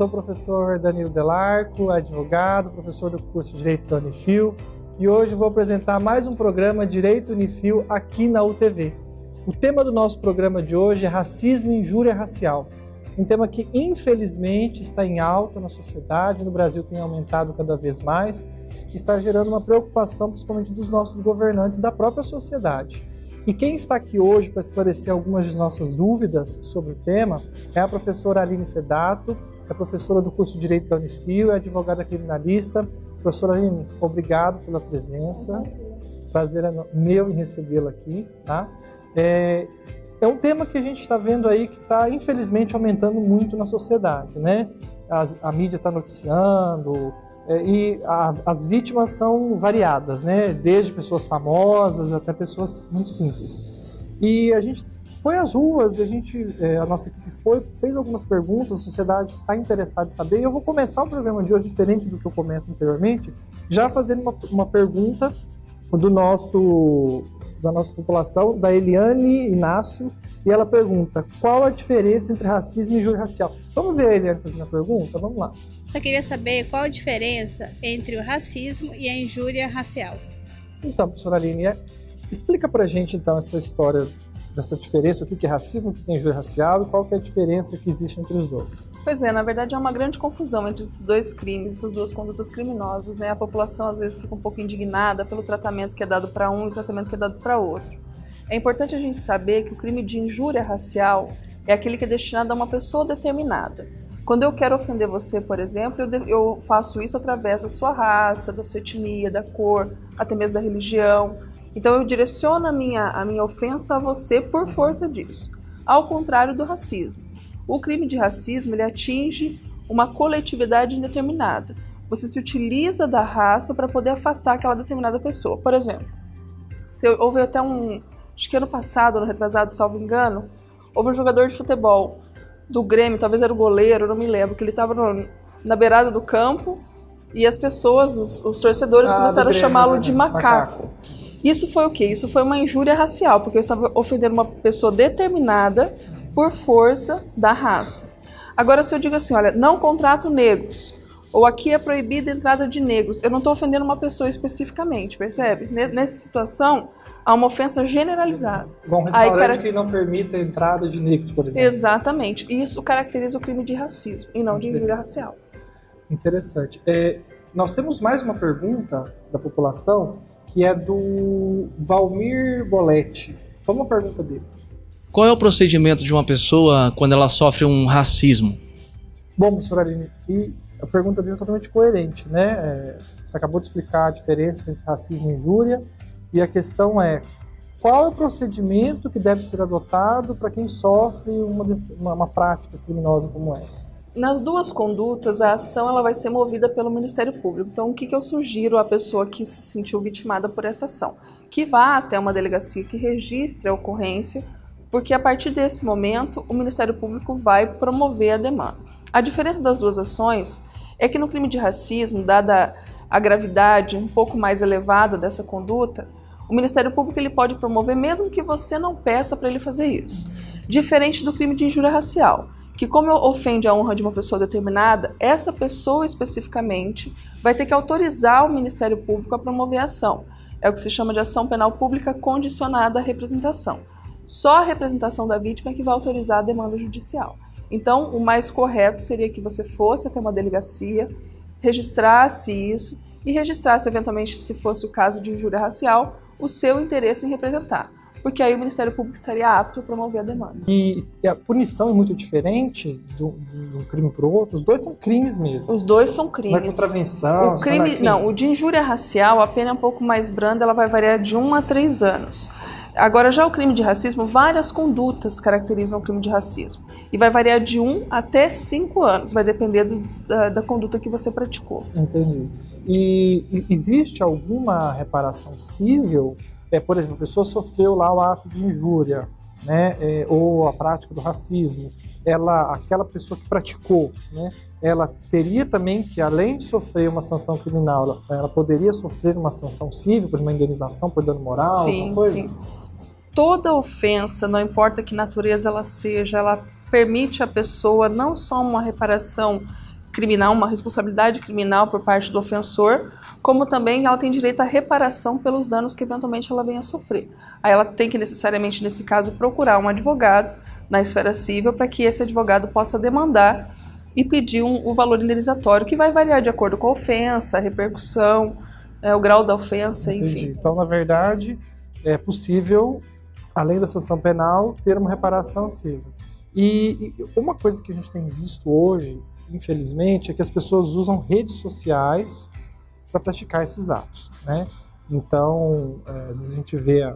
sou o professor Danilo Delarco, advogado, professor do curso de Direito da Unifil, e hoje vou apresentar mais um programa Direito Unifil aqui na UTV. O tema do nosso programa de hoje é racismo e injúria racial, um tema que infelizmente está em alta na sociedade, no Brasil tem aumentado cada vez mais, está gerando uma preocupação principalmente dos nossos governantes da própria sociedade. E quem está aqui hoje para esclarecer algumas de nossas dúvidas sobre o tema é a professora Aline Fedato, é professora do curso de Direito da Unifil, é advogada criminalista. Professora Aline, obrigado pela presença. Prazer é meu em recebê-la aqui. Tá? É um tema que a gente está vendo aí que está, infelizmente, aumentando muito na sociedade, né? A mídia está noticiando, e as vítimas são variadas, né? Desde pessoas famosas até pessoas muito simples. E a gente foi às ruas, a nossa equipe fez algumas perguntas, a sociedade está interessada em saber, e eu vou começar o programa de hoje diferente do que eu começo anteriormente, já fazendo uma pergunta da nossa população, da Eliane Inácio, e ela pergunta: qual a diferença entre racismo e injúria racial? Vamos ver a Eliane fazendo a pergunta? Vamos lá. Só queria saber qual a diferença entre o racismo e a injúria racial. Então, professora Aline, explica pra gente então essa história dessa diferença, o que é racismo, o que é injúria racial e qual que é a diferença que existe entre os dois. Pois é, na verdade é uma grande confusão entre esses dois crimes, essas duas condutas criminosas, né? A população às vezes fica um pouco indignada pelo tratamento que é dado para um e o tratamento que é dado para outro. É importante a gente saber que o crime de injúria racial é aquele que é destinado a uma pessoa determinada. Quando eu quero ofender você, por exemplo, eu faço isso através da sua raça, da sua etnia, da cor, até mesmo da religião. Então eu direciono a minha ofensa a você por força disso. Ao contrário do racismo. O crime de racismo ele atinge uma coletividade indeterminada. Você se utiliza da raça para poder afastar aquela determinada pessoa. Por exemplo, houve até acho que ano passado, no retrasado, salvo engano, houve um jogador de futebol do Grêmio, talvez era o goleiro, não me lembro, que ele estava na beirada do campo e as pessoas, os torcedores começaram a chamá-lo de macaco. Isso foi o quê? Isso foi uma injúria racial, porque eu estava ofendendo uma pessoa determinada por força da raça. Agora, se eu digo assim, olha, não contrato negros, ou aqui é proibida a entrada de negros, eu não estou ofendendo uma pessoa especificamente, percebe? Nessa situação, há uma ofensa generalizada. Igual um restaurante que não permite a entrada de negros, por exemplo. Exatamente. Isso caracteriza o crime de racismo, e não de injúria racial. Interessante. Nós temos mais uma pergunta da população, que é do Valmir Boletti. Vamos à pergunta dele. Qual é o procedimento de uma pessoa quando ela sofre um racismo? Bom, professora Aline, e a pergunta dele é totalmente coerente, né? Você acabou de explicar a diferença entre racismo e injúria, e a questão é: qual é o procedimento que deve ser adotado para quem sofre uma prática criminosa como essa? Nas duas condutas, a ação ela vai ser movida pelo Ministério Público. Então, o que eu sugiro à pessoa que se sentiu vitimada por esta ação? Que vá até uma delegacia que registre a ocorrência, porque a partir desse momento, o Ministério Público vai promover a demanda. A diferença das duas ações é que no crime de racismo, dada a gravidade um pouco mais elevada dessa conduta, o Ministério Público ele pode promover mesmo que você não peça para ele fazer isso. Diferente do crime de injúria racial, que como ofende a honra de uma pessoa determinada, essa pessoa especificamente vai ter que autorizar o Ministério Público a promover a ação. É o que se chama de ação penal pública condicionada à representação. Só a representação da vítima é que vai autorizar a demanda judicial. Então, o mais correto seria que você fosse até uma delegacia, registrasse isso e registrasse, eventualmente, se fosse o caso de injúria racial, o seu interesse em representar. Porque aí o Ministério Público estaria apto a promover a demanda. E a punição é muito diferente de um crime para o outro? Os dois são crimes mesmo? Os dois são crimes. Não é contravenção? O de injúria racial, a pena é um pouco mais branda, ela vai variar de 1 a 3 anos. Agora, já o crime de racismo, várias condutas caracterizam o crime de racismo. E vai variar de 1 até 5 anos, vai depender da conduta que você praticou. Entendi. E existe alguma reparação civil? Por exemplo, a pessoa sofreu lá o ato de injúria, né, ou a prática do racismo. Aquela pessoa que praticou, né, ela teria também que, além de sofrer uma sanção criminal, ela poderia sofrer uma sanção civil, por uma indenização por dano moral? Sim, sim. Toda ofensa, não importa que natureza ela seja, ela permite à pessoa não só uma reparação criminal, uma responsabilidade criminal por parte do ofensor, como também ela tem direito à reparação pelos danos que eventualmente ela venha a sofrer. Aí ela tem que necessariamente, nesse caso, procurar um advogado na esfera civil para que esse advogado possa demandar e pedir o valor indenizatório, que vai variar de acordo com a ofensa, a repercussão, o grau da ofensa, Entendi. enfim. Então, na verdade, é possível, além da sanção penal, ter uma reparação civil. E uma coisa que a gente tem visto hoje, infelizmente, é que as pessoas usam redes sociais para praticar esses atos, né? Então, às vezes a gente vê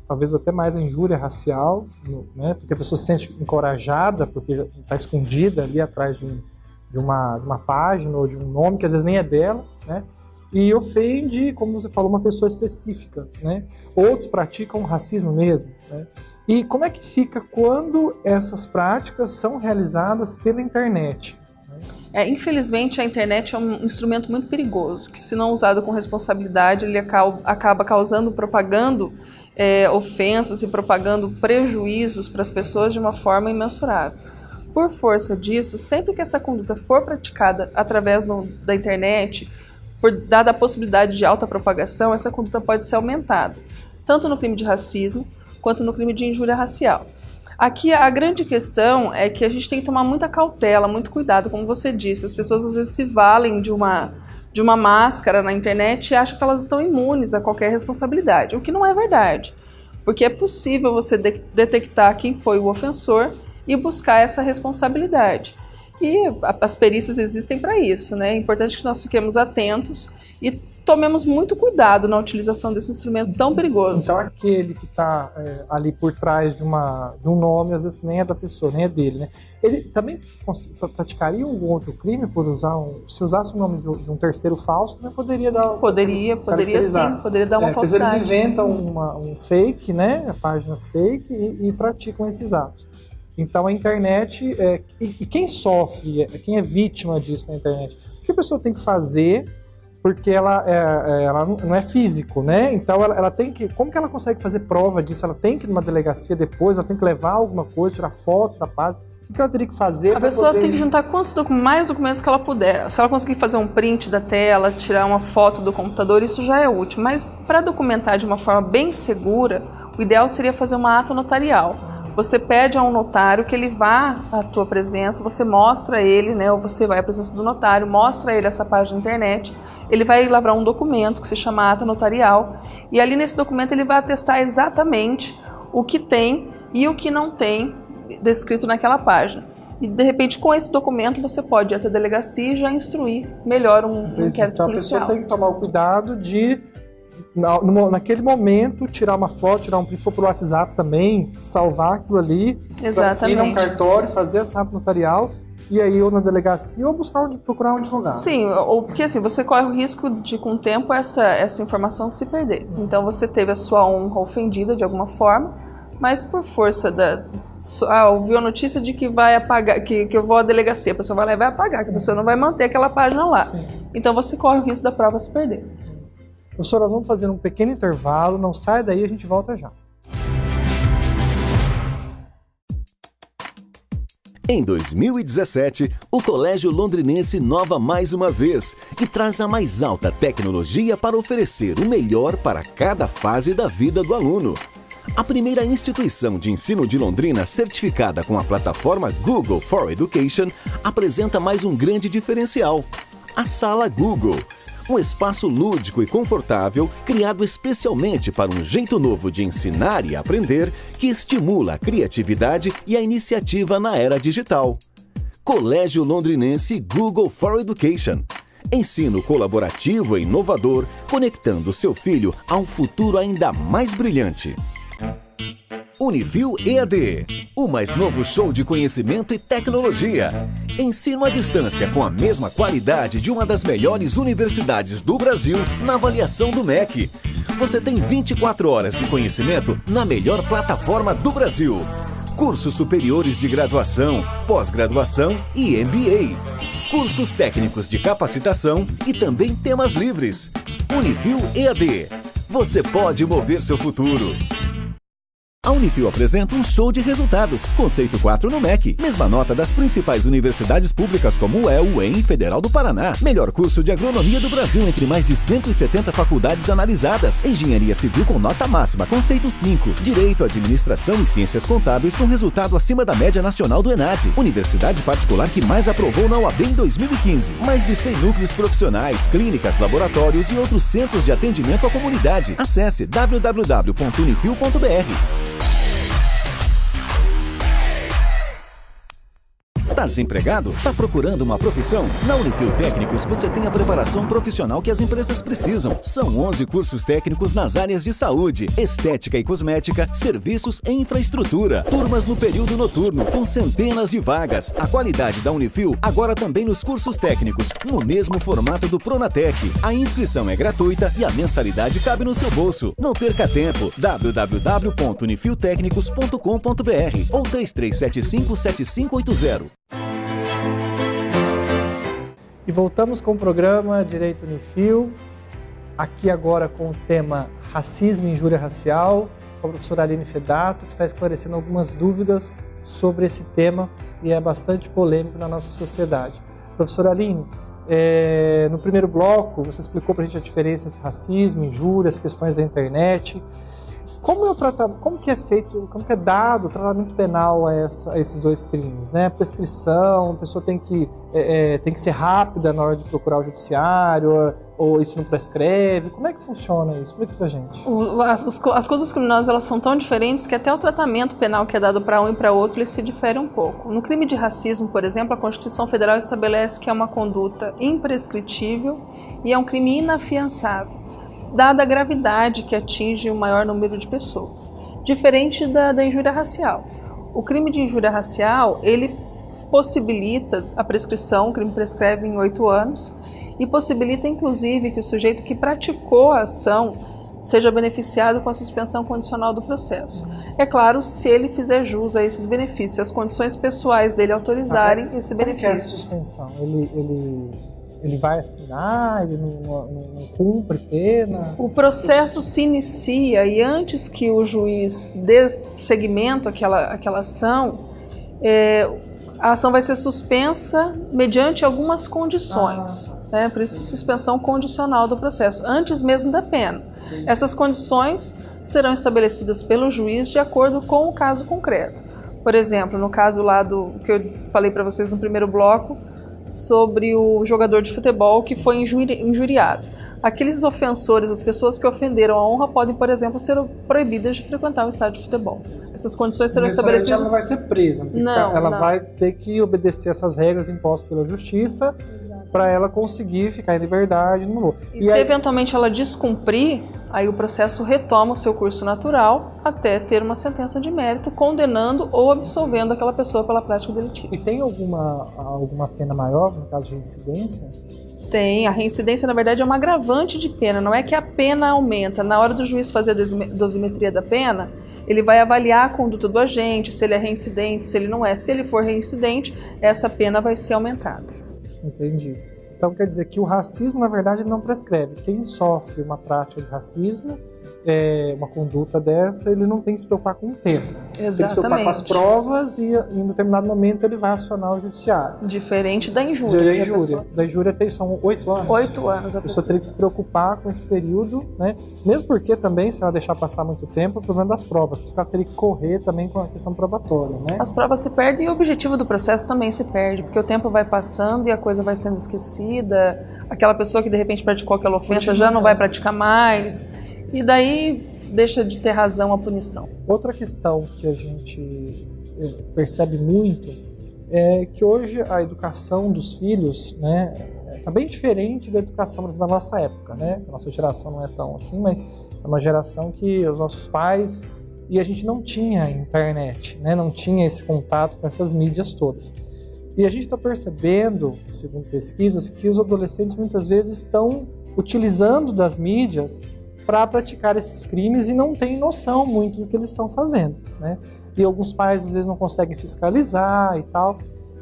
talvez até mais a injúria racial, né? Porque a pessoa se sente encorajada, porque está escondida ali atrás de uma página ou de um nome que às vezes nem é dela, né? E ofende, como você falou, uma pessoa específica, né? Outros praticam racismo mesmo, né? E como é que fica quando essas práticas são realizadas pela internet? Infelizmente, a internet é um instrumento muito perigoso, que se não usado com responsabilidade, ele acaba propagando ofensas e propagando prejuízos para as pessoas de uma forma imensurável. Por força disso, sempre que essa conduta for praticada através da internet, dada a possibilidade de alta propagação, essa conduta pode ser aumentada, tanto no crime de racismo quanto no crime de injúria racial. Aqui a grande questão é que a gente tem que tomar muita cautela, muito cuidado, como você disse. As pessoas às vezes se valem de uma máscara na internet e acham que elas estão imunes a qualquer responsabilidade, o que não é verdade, porque é possível você detectar quem foi o ofensor e buscar essa responsabilidade. E as perícias existem para isso, né? É importante que nós fiquemos atentos e tomemos muito cuidado na utilização desse instrumento tão perigoso. Então aquele que está ali por trás de um nome, às vezes que nem é da pessoa, nem é dele, né? Ele também praticaria um outro crime por se usasse o nome de um terceiro falso, também poderia dar... Poderia sim, poderia dar uma falsidade. Eles inventam um fake, né? Páginas fake e praticam esses atos. Então a internet, e quem sofre, quem é vítima disso na internet, o que a pessoa tem que fazer? Porque ela não é físico, né? Então ela tem que... Como que ela consegue fazer prova disso? Ela tem que ir numa delegacia depois, ela tem que levar alguma coisa, tirar foto da página. O que ela teria que fazer? A pessoa tem que juntar mais documentos que ela puder. Se ela conseguir fazer um print da tela, tirar uma foto do computador, isso já é útil. Mas para documentar de uma forma bem segura, o ideal seria fazer uma ata notarial. Você pede a um notário que ele vá à tua presença, você mostra a ele, né, ou você vai à presença do notário, mostra a ele essa página na internet, ele vai lavrar um documento que se chama ata notarial, e ali nesse documento ele vai atestar exatamente o que tem e o que não tem descrito naquela página. E de repente com esse documento você pode ir até a delegacia e já instruir melhor um inquérito policial. Então a pessoa tem que tomar o cuidado de... naquele momento, tirar uma foto, tirar um print, se for por WhatsApp também, salvar aquilo ali, exatamente, ir num cartório, fazer essa ata notarial, e aí ou na delegacia ou procurar um advogado. Sim, porque assim, você corre o risco de com o tempo essa informação se perder. Então você teve a sua honra ofendida de alguma forma, mas por força ouviu a notícia de que vai apagar, que eu vou à delegacia, a pessoa vai lá e vai apagar, que a pessoa não vai manter aquela página lá. Sim. Então você corre o risco da prova se perder. Professor, nós vamos fazer um pequeno intervalo, não sai daí, a gente volta já. Em 2017, o Colégio Londrinense inova mais uma vez e traz a mais alta tecnologia para oferecer o melhor para cada fase da vida do aluno. A primeira instituição de ensino de Londrina certificada com a plataforma Google for Education apresenta mais um grande diferencial: a Sala Google. Um espaço lúdico e confortável, criado especialmente para um jeito novo de ensinar e aprender, que estimula a criatividade e a iniciativa na era digital. Colégio Londrinense Google for Education. Ensino colaborativo e inovador, conectando seu filho a um futuro ainda mais brilhante. Unifil EAD, o mais novo show de conhecimento e tecnologia. Ensino à distância com a mesma qualidade de uma das melhores universidades do Brasil na avaliação do MEC. Você tem 24 horas de conhecimento na melhor plataforma do Brasil. Cursos superiores de graduação, pós-graduação e MBA. Cursos técnicos de capacitação e também temas livres. Unifil EAD. Você pode mover seu futuro. A Unifil apresenta um show de resultados. Conceito 4 no MEC. Mesma nota das principais universidades públicas como o UEL, UEM e Federal do Paraná. Melhor curso de agronomia do Brasil entre mais de 170 faculdades analisadas. Engenharia civil com nota máxima, conceito 5. Direito, administração e ciências contábeis com resultado acima da média nacional do ENAD. Universidade particular que mais aprovou na UAB em 2015. Mais de 100 núcleos profissionais, clínicas, laboratórios e outros centros de atendimento à comunidade. Acesse www.unifil.br. Tá desempregado? Tá procurando uma profissão? Na Unifil Técnicos você tem a preparação profissional que as empresas precisam. São 11 cursos técnicos nas áreas de saúde, estética e cosmética, serviços e infraestrutura. Turmas no período noturno, com centenas de vagas. A qualidade da Unifil agora também nos cursos técnicos, no mesmo formato do Pronatec. A inscrição é gratuita e a mensalidade cabe no seu bolso. Não perca tempo. www.unifiltecnicos.com.br ou 3375-7580. E voltamos com o programa Direito Unifil, aqui agora com o tema Racismo e Injúria Racial, com a professora Aline Fedato, que está esclarecendo algumas dúvidas sobre esse tema e é bastante polêmico na nossa sociedade. Professora Aline, no primeiro bloco você explicou para a gente a diferença entre racismo, injúria, as questões da internet. Como que é feito, como que é dado o tratamento penal a esses dois crimes, né? A prescrição, a pessoa tem que ser rápida na hora de procurar o judiciário, ou isso não prescreve? Como é que funciona isso? Explica pra gente. As condutas criminosas, elas são tão diferentes que até o tratamento penal que é dado para um e para outro, ele se difere um pouco. No crime de racismo, por exemplo, a Constituição Federal estabelece que é uma conduta imprescritível e é um crime inafiançável, dada a gravidade que atinge o maior número de pessoas. Diferente da injúria racial. O crime de injúria racial, ele possibilita a prescrição, o crime prescreve em 8 anos, e possibilita inclusive que o sujeito que praticou a ação seja beneficiado com a suspensão condicional do processo. É claro, se ele fizer jus a esses benefícios, se as condições pessoais dele autorizarem esse benefício. Como que é essa suspensão? Ele vai assinar, ele não cumpre pena? O processo se inicia e antes que o juiz dê seguimento àquela ação, a ação vai ser suspensa mediante algumas condições. Por isso, suspensão condicional do processo, antes mesmo da pena. Essas condições serão estabelecidas pelo juiz de acordo com o caso concreto. Por exemplo, no caso lá do que eu falei para vocês no primeiro bloco, sobre o jogador de futebol que foi injuriado. Aqueles ofensores, as pessoas que ofenderam a honra, podem, por exemplo, ser proibidas de frequentar o estádio de futebol. Essas condições serão estabelecidas. Ela não vai ser presa, porque ela vai ter que obedecer essas regras impostas pela justiça para ela conseguir ficar em liberdade. E se eventualmente ela descumprir, aí o processo retoma o seu curso natural até ter uma sentença de mérito condenando ou absolvendo aquela pessoa pela prática delitiva. E tem alguma pena maior no caso de reincidência? Tem. A reincidência, na verdade, é uma agravante de pena. Não é que a pena aumenta. Na hora do juiz fazer a dosimetria da pena, ele vai avaliar a conduta do agente, se ele é reincidente, se ele não é. Se ele for reincidente, essa pena vai ser aumentada. Entendi. Então quer dizer que o racismo, na verdade, não prescreve. Quem sofre uma prática de racismo, uma conduta dessa, ele não tem que se preocupar com o tempo. Exatamente. Tem que se preocupar com as provas e em determinado momento ele vai acionar o judiciário. Diferente da injúria. Da injúria são 8 anos. 8 anos. A pessoa teria que se preocupar com esse período, né? Mesmo porque também, se ela deixar passar muito tempo, é o problema das provas. Por isso que ela teria que correr também com a questão probatória, né? As provas se perdem e o objetivo do processo também se perde, porque o tempo vai passando e a coisa vai sendo esquecida. Aquela pessoa que de repente praticou aquela ofensa já não vai praticar mais. E daí deixa de ter razão a punição. Outra questão que a gente percebe muito é que hoje a educação dos filhos, né, tá bem diferente da educação da nossa época, né? A nossa geração não é tão assim, mas é uma geração que os nossos pais e a gente não tinha internet, né? Não tinha esse contato com essas mídias todas. E a gente está percebendo, segundo pesquisas, que os adolescentes muitas vezes estão utilizando das mídias para praticar esses crimes e não têm noção muito do que eles estão fazendo, né? E alguns pais às vezes não conseguem fiscalizar e tal.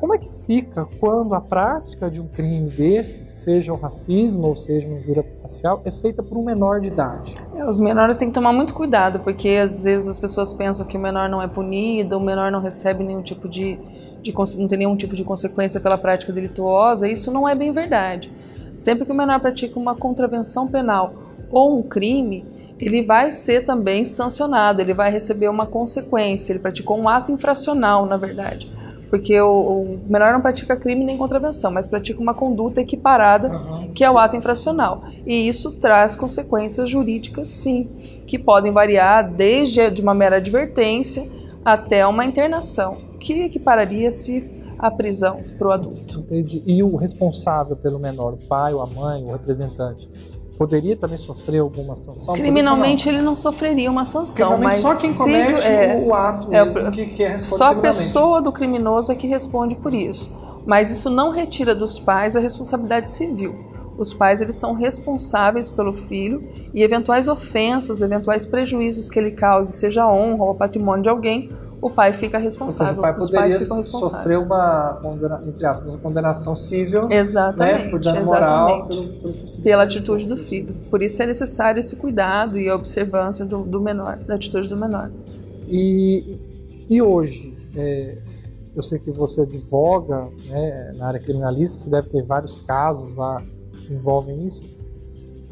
Como é que fica quando a prática de um crime desse, seja o racismo ou seja uma injúria racial, é feita por um menor de idade? Os menores têm que tomar muito cuidado, porque às vezes as pessoas pensam que o menor não é punido, o menor não recebe nenhum tipo não tem nenhum tipo de consequência pela prática delituosa. Isso não é bem verdade. Sempre que o menor pratica uma contravenção penal ou um crime, ele vai ser também sancionado, ele vai receber uma consequência, ele praticou um ato infracional, na verdade. Porque o menor não pratica crime nem contravenção, mas pratica uma conduta equiparada, que é o ato infracional. E isso traz consequências jurídicas, sim, que podem variar desde de uma mera advertência até uma internação, que equipararia-se à prisão para o adulto. Entendi. E o responsável pelo menor, o pai, ou a mãe, o representante, poderia também sofrer alguma sanção? Criminalmente ele não sofreria uma sanção, mas só quem comete o ato mesmo que é responsável. Só a pessoa do criminoso é que responde por isso. Mas isso não retira dos pais a responsabilidade civil. Os pais, eles são responsáveis pelo filho e eventuais ofensas, eventuais prejuízos que ele cause, seja a honra ou ao patrimônio de alguém, o pai fica responsável. Os pais ficam responsáveis. Sofrer uma, entre aspas, uma condenação civil, exatamente, né, por dano moral, pela atitude do filho. Por isso é necessário esse cuidado e a observância do menor, da atitude do menor. E hoje, eu sei que você advoga, né, na área criminalista, você deve ter vários casos lá que envolvem isso.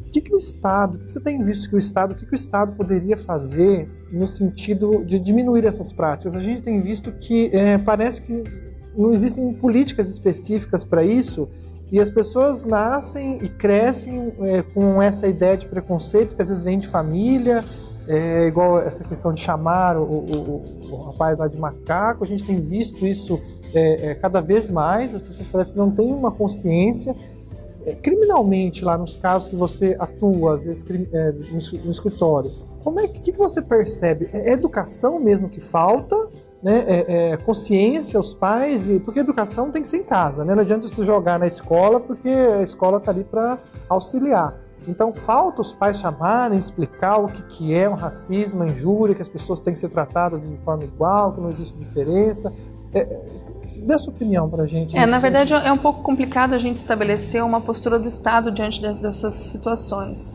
O que o Estado, o que você tem visto que o Estado poderia fazer no sentido de diminuir essas práticas? A gente tem visto que parece que não existem políticas específicas para isso e as pessoas nascem e crescem com essa ideia de preconceito que às vezes vem de família, igual essa questão de chamar o rapaz lá de macaco. A gente tem visto isso cada vez mais, as pessoas parecem que não têm uma consciência. Criminalmente, lá nos casos que você atua, às vezes no escritório, que você percebe? É educação mesmo que falta, né? Consciência aos pais, porque educação tem que ser em casa, né? Não adianta você jogar na escola, porque a escola está ali para auxiliar. Então falta os pais chamarem, explicar o que é o racismo, a injúria, que as pessoas têm que ser tratadas de forma igual, que não existe diferença. Dê a sua opinião para a gente. Na verdade, é um pouco complicado a gente estabelecer uma postura do Estado diante dessas situações.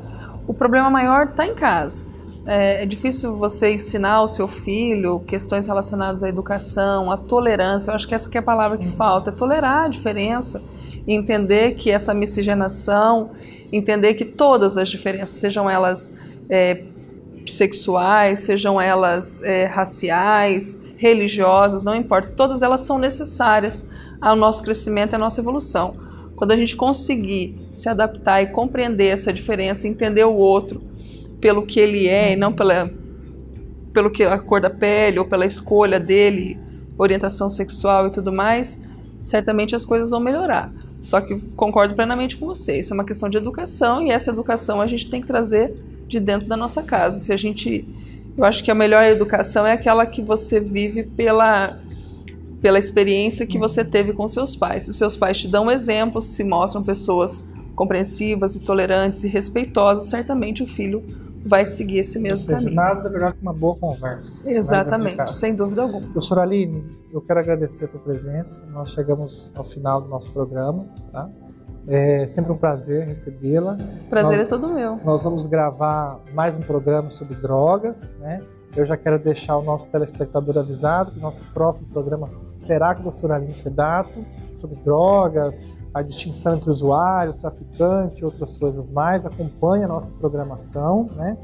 O problema maior está em casa. É difícil você ensinar ao seu filho questões relacionadas à educação, à tolerância. Eu acho que essa que é a palavra que falta, é tolerar a diferença e entender que essa miscigenação, entender que todas as diferenças, sejam elas sexuais, sejam elas raciais, religiosas, não importa, todas elas são necessárias ao nosso crescimento e à nossa evolução. Quando a gente conseguir se adaptar e compreender essa diferença, entender o outro pelo que ele é e não pelo que a cor da pele ou pela escolha dele, orientação sexual e tudo mais, certamente as coisas vão melhorar. Só que concordo plenamente com você, isso é uma questão de educação e essa educação a gente tem que trazer de dentro da nossa casa. Eu acho que a melhor educação é aquela que você vive pela experiência que você teve com seus pais. Se os seus pais te dão um exemplo, se mostram pessoas compreensivas e tolerantes e respeitosas, certamente o filho vai seguir esse mesmo caminho. Nada melhor que uma boa conversa. Exatamente, sem dúvida alguma. Professora Aline, eu quero agradecer a tua presença. Nós chegamos ao final do nosso programa, tá? É sempre um prazer recebê-la. Prazer é todo meu. Nós vamos gravar mais um programa sobre drogas, né? Eu já quero deixar o nosso telespectador avisado que o nosso próximo programa será com a professora Aline Fedato, sobre drogas, a distinção entre usuário, traficante e outras coisas mais. Acompanhe a nossa programação, né?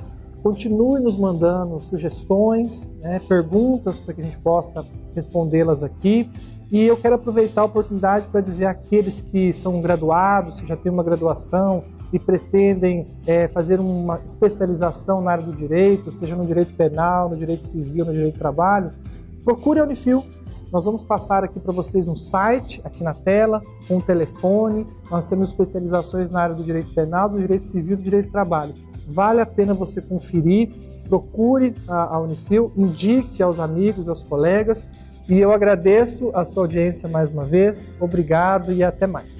Continue nos mandando sugestões, né, perguntas para que a gente possa respondê-las aqui. E eu quero aproveitar a oportunidade para dizer àqueles que são graduados, que já têm uma graduação e pretendem fazer uma especialização na área do direito, seja no direito penal, no direito civil, no direito do trabalho, procure a Unifil. Nós vamos passar aqui para vocês um site, aqui na tela, um telefone. Nós temos especializações na área do direito penal, do direito civil e do direito do trabalho. Vale a pena você conferir, procure a Unifil, indique aos amigos, aos colegas. E eu agradeço a sua audiência mais uma vez. Obrigado e até mais.